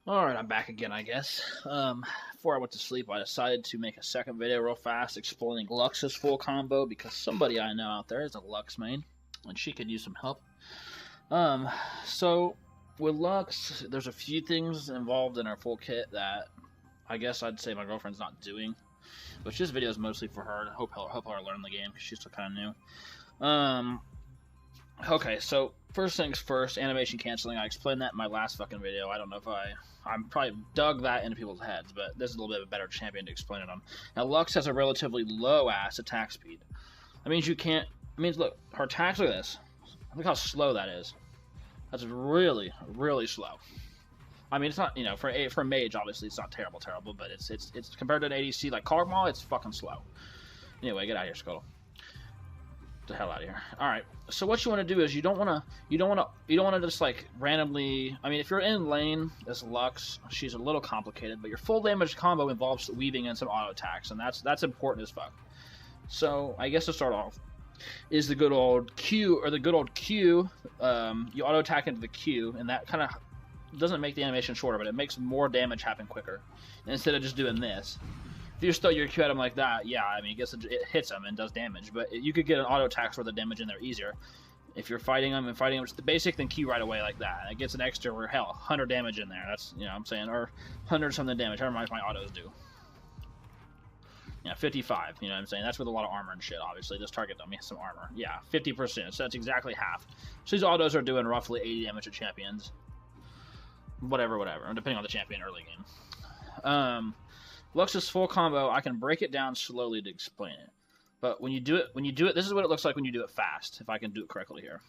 Alright, I'm back again, I guess. Before I went to sleep, I decided to make a second video real fast explaining Lux's full combo because somebody I know out there is a Lux main, and she could use some help. Um, so, with Lux, there's a few things involved in her full kit that I guess I'd say my girlfriend's not doing, which this video is mostly for her to help her learn the game because she's still kind of new. Okay, so first things first, animation canceling. I explained that in my last fucking video. I don't know if I'm probably dug that into people's heads, but this is a little bit of a better champion to explain it on. Now, Lux has a relatively low ass attack speed. That means you can't. It means look, her attacks. Look at this. Look how slow that is. That's really, really slow. I mean, it's not, you know, for a mage, obviously it's not terrible, but it's compared to an ADC like Kog'Maw, it's fucking slow. Anyway, get out of here, Scuttle. The hell out of here. All right. So what you want to do is you don't want to just like randomly. I mean, if you're in lane as Lux, she's a little complicated, but your full damage combo involves weaving in some auto attacks, and that's important as fuck. So I guess to start off is the good old Q or the good old Q. You auto attack into the Q, and that kind of doesn't make the animation shorter, but it makes more damage happen quicker instead of just doing this. If you just throw your Q at him like that, yeah, I mean, I guess it hits him and does damage, but you could get an auto attack for the damage in there easier. If you're fighting him with the basic, then Q right away like that. And it gets an extra, or hell, 100 damage in there. That's, you know what I'm saying, or 100 something damage, however much my autos do. Yeah, 55, you know what I'm saying? That's with a lot of armor and shit, obviously. This target dummy has some armor. Yeah, 50%, so that's exactly half. So these autos are doing roughly 80 damage to champions. Whatever, depending on the champion early game. Lux's full combo, I can break it down slowly to explain it. But when you do it, this is what it looks like when you do it fast, if I can do it correctly here.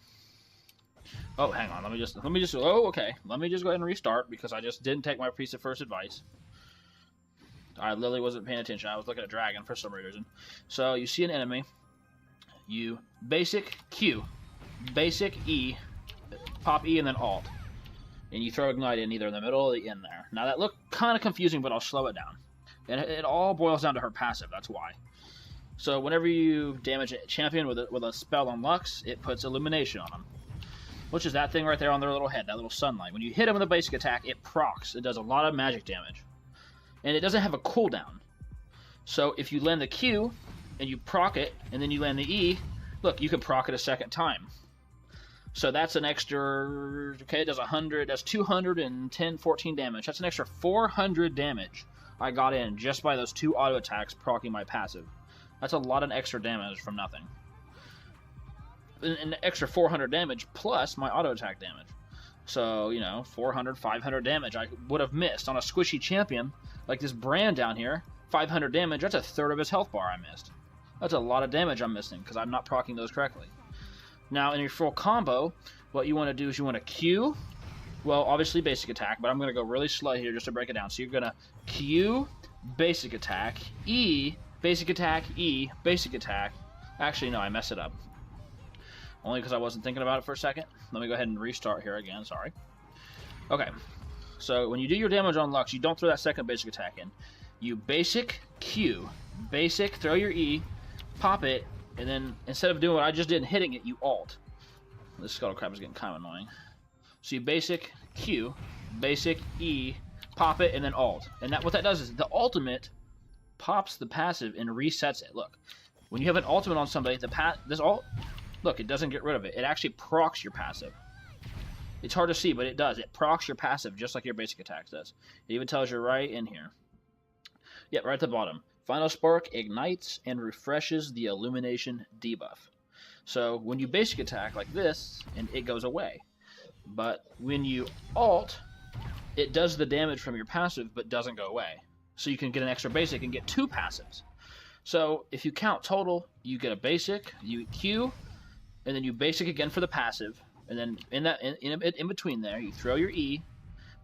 Oh, hang on, let me just, oh, okay. Let me just go ahead and restart, because I just didn't take my piece of first advice. I literally wasn't paying attention, I was looking at Dragon for some reason. So, you see an enemy, you basic Q, basic E, pop E, and then Alt. And you throw Ignite in either in the middle or the end there. Now that looked kind of confusing, but I'll slow it down. And it all boils down to her passive, that's why. So whenever you damage a champion with a spell on Lux, it puts Illumination on them. Which is that thing right there on their little head, that little sunlight. When you hit them with a basic attack, it procs. It does a lot of magic damage. And it doesn't have a cooldown. So if you land the Q, and you proc it, and then you land the E, look, you can proc it a second time. So that's an extra, okay, it does 100, that's 210, 14 damage. That's an extra 400 damage I got in just by those two auto attacks proccing my passive. That's a lot of extra damage from nothing. An extra 400 damage plus my auto attack damage. So, you know, 400, 500 damage I would have missed on a squishy champion like this Brand down here. 500 damage, that's a third of his health bar I missed. That's a lot of damage I'm missing because I'm not proccing those correctly. Now, in your full combo, what you want to do is you want to Q, well, obviously basic attack, but I'm going to go really slow here just to break it down. So you're going to Q, basic attack, E, basic attack, E, basic attack. Actually, no, I messed it up. Only because I wasn't thinking about it for a second. Let me go ahead and restart here again, sorry. Okay, so when you do your damage on Lux, you don't throw that second basic attack in. You basic, Q, basic, throw your E, pop it, and then instead of doing what I just did and hitting it, you alt. This Scuttle Crab is getting kind of annoying. So you basic Q, basic E, pop it, and then alt. And what that does is the ultimate pops the passive and resets it. Look, when you have an ultimate on somebody, look, it doesn't get rid of it. It actually procs your passive. It's hard to see, but it does. It procs your passive just like your basic attack does. It even tells you right in here. Yep, right at the bottom. Final Spark ignites and refreshes the Illumination debuff. So when you basic attack like this, and it goes away. But when you alt, it does the damage from your passive, but doesn't go away. So you can get an extra basic and get two passives. So if you count total, you get a basic, you Q, and then you basic again for the passive, and then in between there, you throw your E,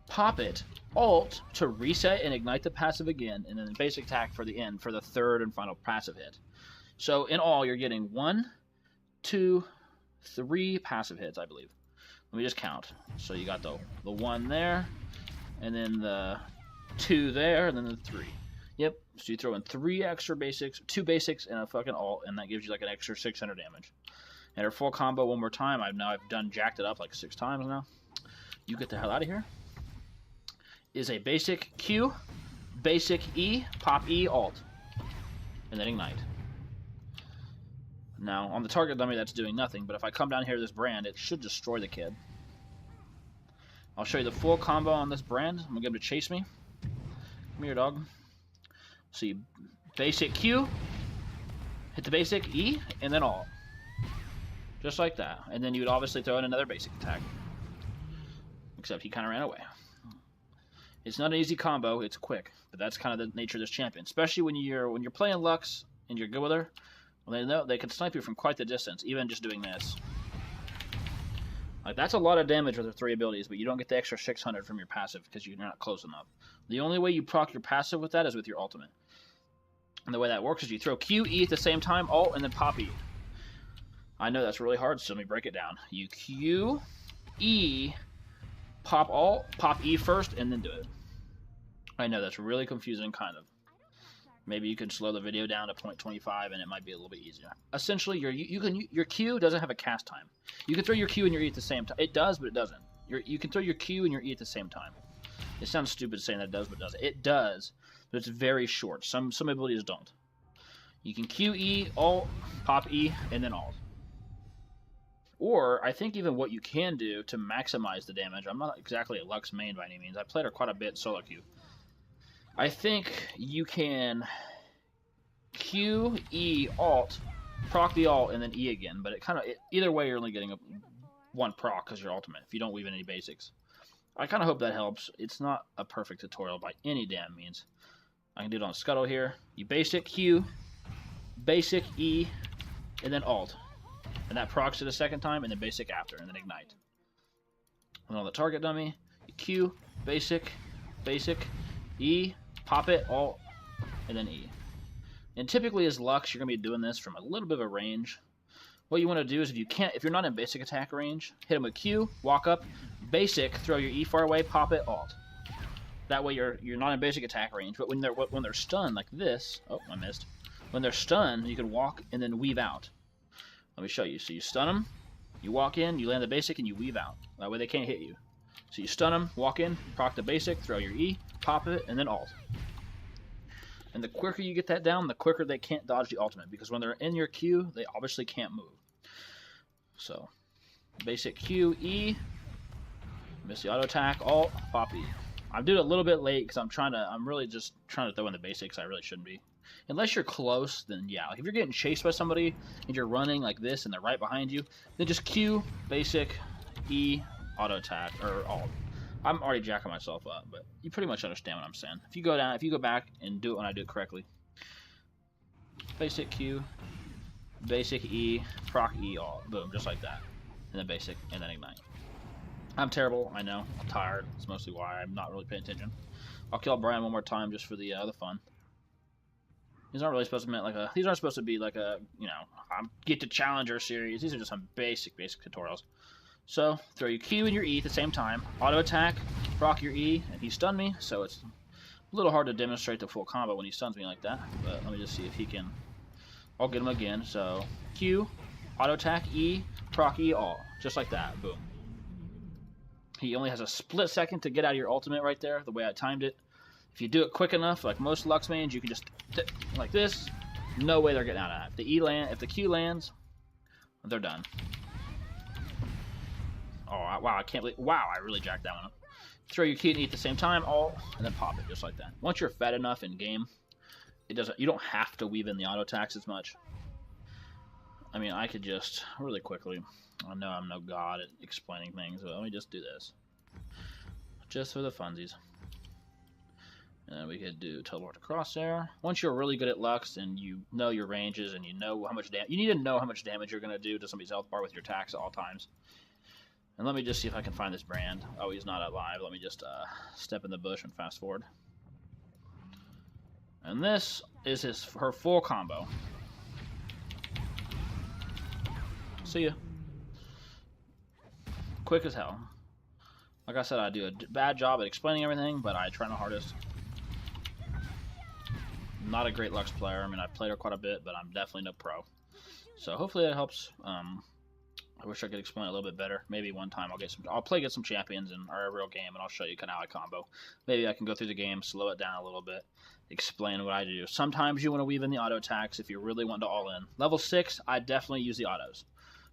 pop it, alt to reset and ignite the passive again, and then basic attack for the end for the third and final passive hit. So in all, you're getting 1, 2, 3 passive hits, I believe. Let me just count. So you got the 1 there, and then the 2 there, and then the 3. Yep, so you throw in 3 extra basics, 2 basics, and a fucking alt, and that gives you like an extra 600 damage. And her full combo one more time. I've done jacked it up like 6 times now. You get the hell out of here. is a basic Q, basic E, pop E, alt, and then ignite. Now, on the target dummy, that's doing nothing, but if I come down here to this brand, it should destroy the kid. I'll show you the full combo on this brand. I'm going to get him to chase me. Come here, dog. So you basic Q, hit the basic E, and then alt. Just like that. And then you would obviously throw in another basic attack. Except he kind of ran away. It's not an easy combo, it's quick. But that's kind of the nature of this champion. Especially when you're playing Lux and you're good with her. Well, they can snipe you from quite the distance, even just doing this. Like, that's a lot of damage with her 3 abilities, but you don't get the extra 600 from your passive because you're not close enough. The only way you proc your passive with that is with your ultimate. And the way that works is you throw Q, E at the same time, alt, and then pop E. I know that's really hard, so let me break it down. You Q, E, pop alt, pop E first, and then do it. I know that's really confusing, kind of. Maybe you can slow the video down to 0.25 and it might be a little bit easier. Essentially, your Q doesn't have a cast time. You can throw your Q and your E at the same time. It does, but it doesn't. You can throw your Q and your E at the same time. It sounds stupid saying that it does, but it doesn't. It does, but it's very short. Some abilities don't. You can Q, E, alt, pop E, and then alt. Or, I think even what you can do to maximize the damage, I'm not exactly a Lux main by any means. I played her quite a bit solo queue. I think you can Q, E, alt, proc the alt, and then E again. But either way, you're only getting one proc because you're ultimate if you don't weave in any basics. I kind of hope that helps. It's not a perfect tutorial by any damn means. I can do it on Scuttle here. You basic Q, basic E, and then alt. And that procs it a second time, and then basic after, and then ignite. And on the target dummy, you Q, basic, E, pop it, alt, and then E. And typically as Lux, you're going to be doing this from a little bit of a range. What you want to do is if you're not in basic attack range, hit them with Q, walk up, basic, throw your E far away, pop it, alt. That way you're not in basic attack range, but when they're stunned like this, oh, I missed. When they're stunned, you can walk and then weave out. Let me show you. So you stun them, you walk in, you land the basic, and you weave out. That way they can't hit you. So you stun them, walk in, proc the basic, throw your E, pop it, and then alt. And the quicker you get that down, the quicker they can't dodge the ultimate. Because when they're in your Q, they obviously can't move. So, basic Q, E, miss the auto attack, alt, pop E. I'm doing it a little bit late because I'm really just trying to throw in the basics. I really shouldn't be. Unless you're close, then yeah. Like if you're getting chased by somebody and you're running like this and they're right behind you, then just Q, basic, E, auto attack, or alt. I'm already jacking myself up, but you pretty much understand what I'm saying. If you go back and do it when I do it correctly. Basic Q, basic E, proc E, alt. Boom, just like that. And then basic, and then ignite. I'm terrible, I know. I'm tired. That's mostly why I'm not really paying attention. I'll kill Brian one more time just for the fun. These aren't really supposed to be these aren't supposed to be like a, get to Challenger series. These are just some basic tutorials. So, throw your Q and your E at the same time. Auto attack, proc your E, and he stunned me, so it's a little hard to demonstrate the full combo when he stuns me like that. But let me just see if he can. I'll get him again. So, Q, auto attack, E, proc E, alt. Just like that. Boom. He only has a split second to get out of your ultimate right there, the way I timed it. If you do it quick enough, like most Lux mains, you can just like this. No way they're getting out of that. If the Q lands, they're done. Oh, wow, I can't believe... Wow, I really jacked that one up. Throw your Q and E at the same time, alt, and then pop it, just like that. Once you're fed enough in game, you don't have to weave in the auto attacks as much. I mean, I could just, really quickly, I know I'm no god at explaining things, but let me just do this. Just for the funsies. And then we could do teleport to crosshair. Once you're really good at Lux and you know your ranges and you know how much damage... You need to know how much damage you're going to do to somebody's health bar with your attacks at all times. And let me just see if I can find this brand. Oh, he's not alive. Let me just step in the bush and fast forward. And this is her full combo. See ya. Quick as hell. Like I said, I do a bad job at explaining everything, but I try my hardest. Not a great Lux player. I mean, I've played her quite a bit, but I'm definitely no pro. So hopefully that helps I wish I could explain it a little bit better. Maybe one time I'll get some champions in our real game, and I'll show you kind of how I combo. Maybe I can go through the game, slow it down a little bit, explain what I do. Sometimes you want to weave in the auto attacks if you really want to all in. Level 6, I definitely use the autos.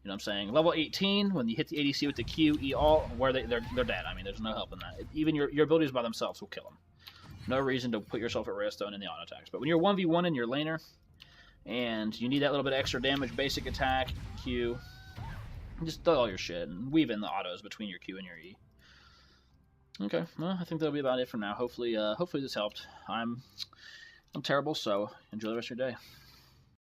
You know what I'm saying? Level 18, when you hit the ADC with the Q, E all, where they're dead. I mean, there's no help in that. Even your abilities by themselves will kill them. No reason to put yourself at risk throwing in the auto attacks. But when you're 1v1 in your laner, and you need that little bit of extra damage, basic attack, Q, just throw all your shit and weave in the autos between your Q and your E. Okay, well, I think that'll be about it for now. Hopefully this helped. I'm terrible, so enjoy the rest of your day.